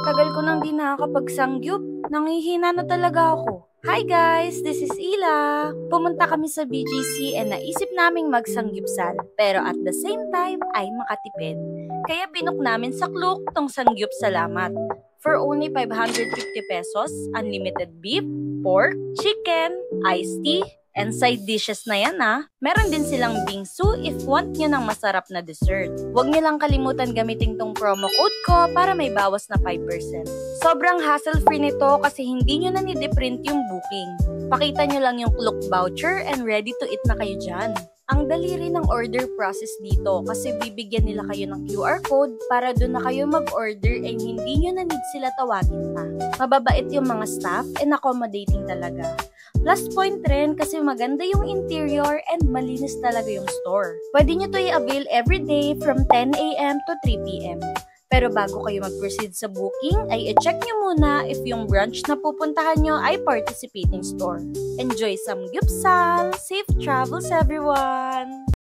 Tagal ko nang di nakakapagsangyup. Nangihina na talaga ako. Hi guys! This is Ila. Pumunta kami sa BGC and naisip naming magsangyupsal. Pero at the same time ay makatipid. Kaya binook namin sa Klook tong sangyup salamat. For only 550 pesos, unlimited beef, pork, chicken, iced tea, and side dishes na yan Meron din silang bingsu if want nyo ng masarap na dessert. Huwag nyo lang kalimutan gamitin tong promo code ko para may bawas na 5%. Sobrang hassle-free nito kasi hindi nyo na nide-print yung booking. Pakita nyo lang yung Klook voucher and ready to eat na kayo dyan. Ang dali rin ng order process dito kasi bibigyan nila kayo ng QR code para doon na kayo mag-order and hindi nyo na need sila tawagin pa. Mababait yung mga staff and accommodating talaga. Plus point rin kasi maganda yung interior and malinis talaga yung store. Pwede nyo to i-avail everyday from 10 a.m. to 3 p.m. Pero bago kayo mag-proceed sa booking, ay i-check nyo muna if yung branch na pupuntahan nyo ay participating store. Enjoy some gyupsal! Safe travels everyone!